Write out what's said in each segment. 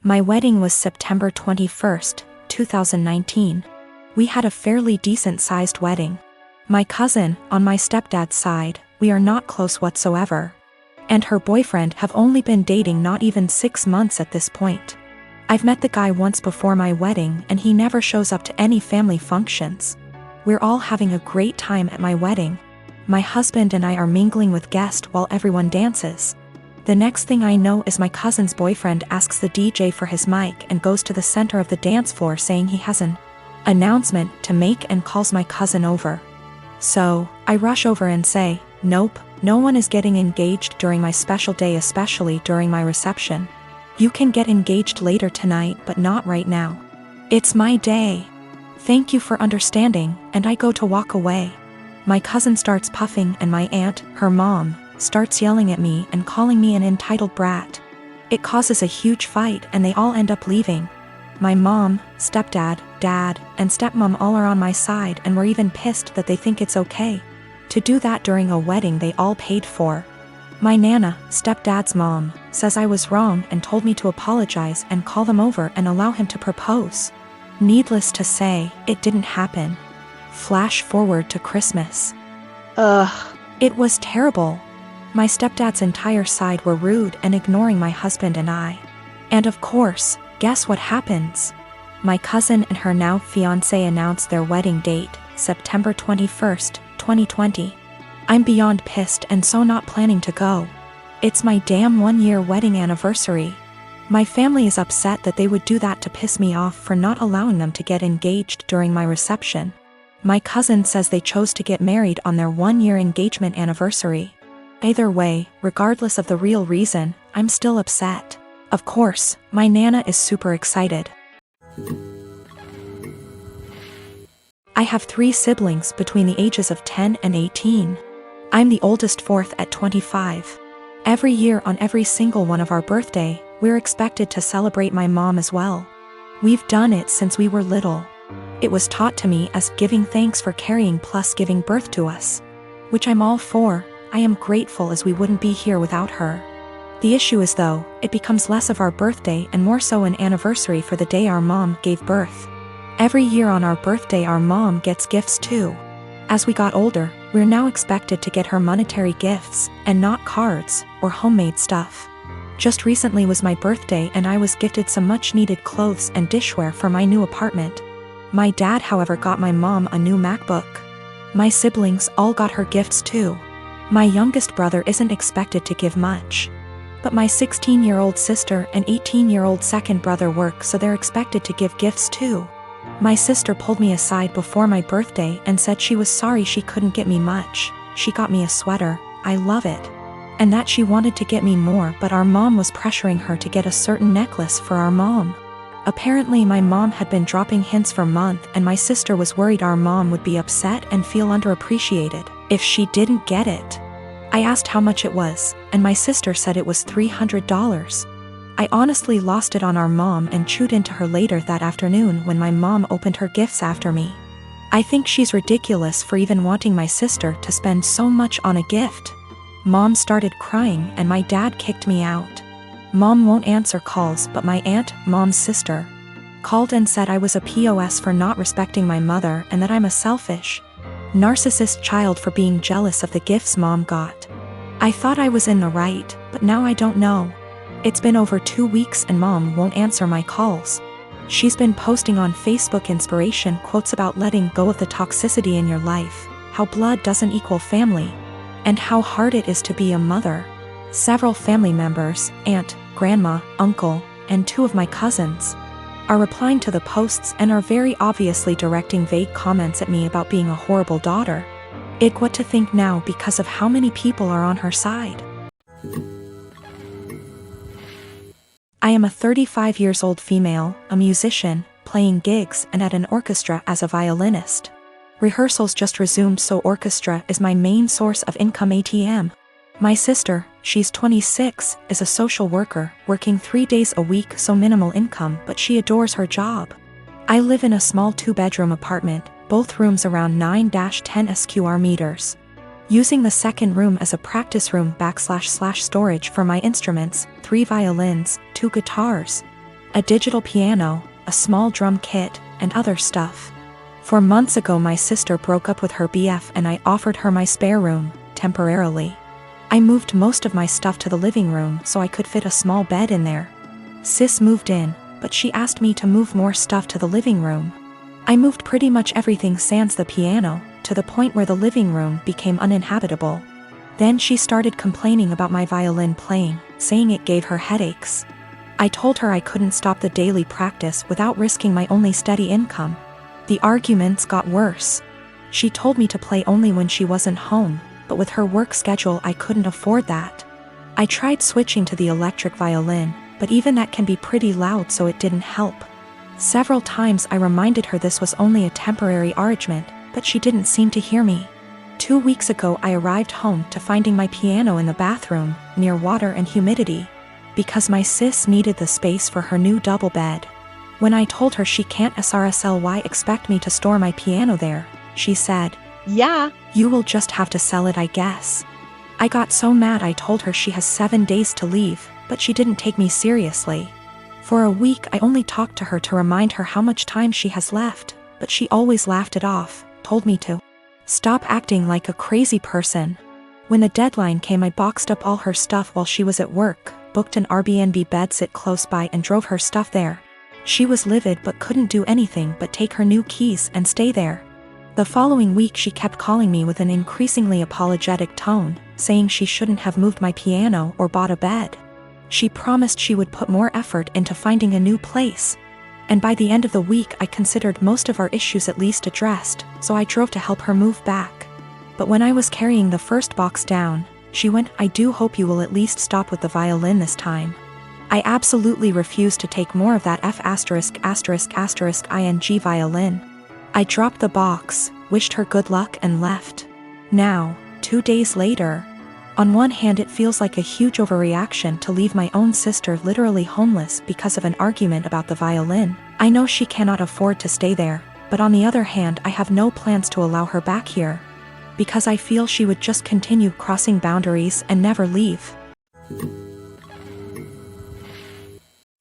My wedding was September 21st, 2019. We had a fairly decent-sized wedding. My cousin, on my stepdad's side, we are not close whatsoever. And her boyfriend have only been dating not even 6 months at this point. I've met the guy once before my wedding and he never shows up to any family functions. We're all having a great time at my wedding. My husband and I are mingling with guests while everyone dances. The next thing I know is my cousin's boyfriend asks the DJ for his mic and goes to the center of the dance floor saying he has an announcement to make and calls my cousin over. So, I rush over and say, "Nope, no one is getting engaged during my special day, especially during my reception. You can get engaged later tonight but not right now. It's my day. Thank you for understanding," and I go to walk away. My cousin starts puffing and my aunt, her mom, starts yelling at me and calling me an entitled brat. It causes a huge fight and they all end up leaving. My mom, stepdad, dad, and stepmom all are on my side and were even pissed that they think it's okay to do that during a wedding they all paid for. My nana, stepdad's mom, says I was wrong and told me to apologize and call them over and allow him to propose. Needless to say, it didn't happen. Flash forward to Christmas. It was terrible. My stepdad's entire side were rude and ignoring my husband and I. And of course, guess what happens? My cousin and her now fiancé announced their wedding date, September 21st, 2020. I'm beyond pissed and so not planning to go. It's my damn 1-year wedding anniversary. My family is upset that they would do that to piss me off for not allowing them to get engaged during my reception. My cousin says they chose to get married on their 1-year engagement anniversary. Either way, regardless of the real reason, I'm still upset. Of course, my nana is super excited. I have 3 siblings between the ages of 10 and 18. I'm the oldest, fourth at 25. Every year on every single one of our birthday, we're expected to celebrate my mom as well. We've done it since we were little. It was taught to me as giving thanks for carrying plus giving birth to us. Which I'm all for. I am grateful as we wouldn't be here without her. The issue is though, it becomes less of our birthday and more so an anniversary for the day our mom gave birth. Every year on our birthday our mom gets gifts too. As we got older, we're now expected to get her monetary gifts, and not cards, or homemade stuff. Just recently was my birthday and I was gifted some much needed clothes and dishware for my new apartment. My dad however got my mom a new MacBook. My siblings all got her gifts too. My youngest brother isn't expected to give much. But my 16-year-old sister and 18-year-old second brother work so they're expected to give gifts too. My sister pulled me aside before my birthday and said she was sorry she couldn't get me much. She got me a sweater, I love it. And that she wanted to get me more but our mom was pressuring her to get a certain necklace for our mom. Apparently my mom had been dropping hints for months and my sister was worried our mom would be upset and feel underappreciated if she didn't get it. I asked how much it was, and my sister said it was $300. I honestly lost it on our mom and chewed into her later that afternoon when my mom opened her gifts after me. I think she's ridiculous for even wanting my sister to spend so much on a gift. Mom started crying and my dad kicked me out. Mom won't answer calls but my aunt, mom's sister, called and said I was a POS for not respecting my mother and that I'm a selfish, narcissist child for being jealous of the gifts mom got. I thought I was in the right, but now I don't know. It's been over 2 weeks and mom won't answer my calls. She's been posting on Facebook inspiration quotes about letting go of the toxicity in your life, how blood doesn't equal family, and how hard it is to be a mother. Several family members, aunt, grandma, uncle, and 2 of my cousins, are replying to the posts and are very obviously directing vague comments at me about being a horrible daughter. What to think now because of how many people are on her side. I am a 35 years old female, a musician, playing gigs and at an orchestra as a violinist. Rehearsals just resumed so orchestra is my main source of income ATM. My sister, she's 26, is a social worker, working 3 days a week so minimal income but she adores her job. I live in a small 2-bedroom apartment, both rooms around 9-10 square meters. Using the second room as a practice room / storage for my instruments, 3 violins, 2 guitars, A digital piano, a small drum kit, and other stuff. 4 months ago my sister broke up with her BF and I offered her my spare room, temporarily. I moved most of my stuff to the living room so I could fit a small bed in there. Sis moved in, but she asked me to move more stuff to the living room. I moved pretty much everything sans the piano, to the point where the living room became uninhabitable. Then she started complaining about my violin playing, saying it gave her headaches. I told her I couldn't stop the daily practice without risking my only steady income. The arguments got worse. She told me to play only when she wasn't home, but with her work schedule I couldn't afford that. I tried switching to the electric violin, but even that can be pretty loud, so it didn't help. Several times I reminded her this was only a temporary arrangement, but she didn't seem to hear me. 2 weeks ago I arrived home to finding my piano in the bathroom, near water and humidity, because my sis needed the space for her new double bed. When I told her she can't SRSLY expect me to store my piano there, she said, "Yeah, you will just have to sell it, I guess." I got so mad I told her she has 7 days to leave, but she didn't take me seriously. For a week I only talked to her to remind her how much time she has left, but she always laughed it off, told me to stop acting like a crazy person. When the deadline came I boxed up all her stuff while she was at work, booked an Airbnb bedsit close by and drove her stuff there. She was livid but couldn't do anything but take her new keys and stay there. The following week she kept calling me with an increasingly apologetic tone, saying she shouldn't have moved my piano or bought a bed. She promised she would put more effort into finding a new place. And by the end of the week I considered most of our issues at least addressed, so I drove to help her move back. But when I was carrying the first box down, she went, "I do hope you will at least stop with the violin this time." I absolutely refused to take more of that F******ing violin. I dropped the box, wished her good luck and left. Now, 2 days later. On one hand it feels like a huge overreaction to leave my own sister literally homeless because of an argument about the violin. I know she cannot afford to stay there, but on the other hand I have no plans to allow her back here, because I feel she would just continue crossing boundaries and never leave.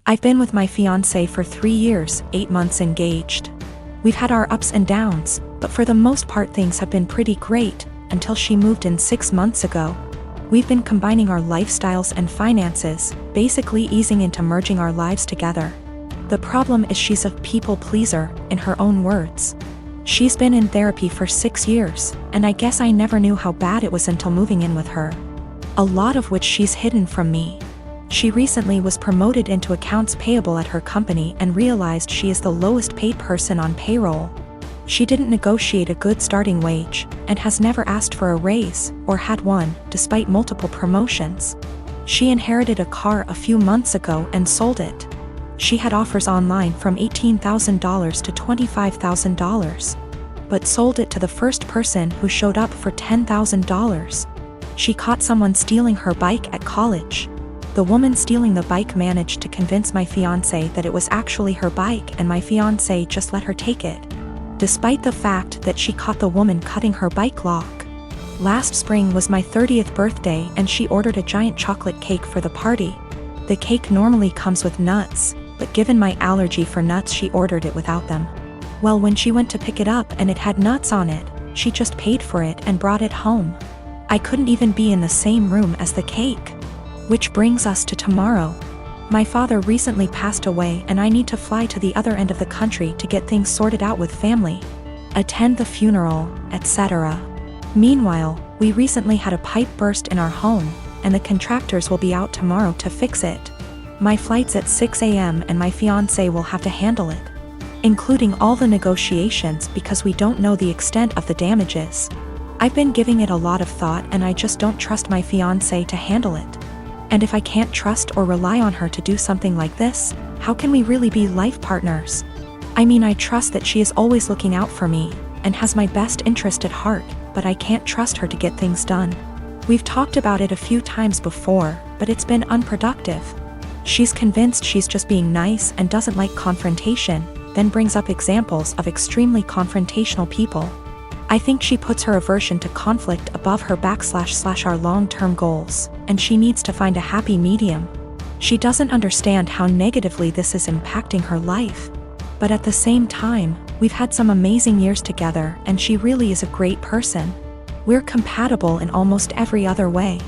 I've been with my fiancé for 3 years, 8 months engaged. We've had our ups and downs, but for the most part things have been pretty great, until she moved in 6 months ago. We've been combining our lifestyles and finances, basically easing into merging our lives together. The problem is she's a people pleaser, in her own words. She's been in therapy for 6 years, and I guess I never knew how bad it was until moving in with her. A lot of which she's hidden from me. She recently was promoted into accounts payable at her company and realized she is the lowest paid person on payroll. She didn't negotiate a good starting wage, and has never asked for a raise, or had one, despite multiple promotions. She inherited a car a few months ago and sold it. She had offers online from $18,000 to $25,000, but sold it to the first person who showed up for $10,000. She caught someone stealing her bike at college. The woman stealing the bike managed to convince my fiancé that it was actually her bike and my fiancé just let her take it, despite the fact that she caught the woman cutting her bike lock. Last spring was my 30th birthday and she ordered a giant chocolate cake for the party. The cake normally comes with nuts, but given my allergy for nuts she ordered it without them. Well, when she went to pick it up and it had nuts on it, she just paid for it and brought it home. I couldn't even be in the same room as the cake. Which brings us to tomorrow. My father recently passed away and I need to fly to the other end of the country to get things sorted out with family, attend the funeral, etc. Meanwhile, we recently had a pipe burst in our home, and the contractors will be out tomorrow to fix it. My flight's at 6 a.m. and my fiancé will have to handle it, including all the negotiations because we don't know the extent of the damages. I've been giving it a lot of thought and I just don't trust my fiancé to handle it. And if I can't trust or rely on her to do something like this, how can we really be life partners? I mean, I trust that she is always looking out for me, and has my best interest at heart, but I can't trust her to get things done. We've talked about it a few times before, but it's been unproductive. She's convinced she's just being nice and doesn't like confrontation, then brings up examples of extremely confrontational people. I think she puts her aversion to conflict above her / our long-term goals, and she needs to find a happy medium. She doesn't understand how negatively this is impacting her life. But at the same time, we've had some amazing years together and she really is a great person. We're compatible in almost every other way.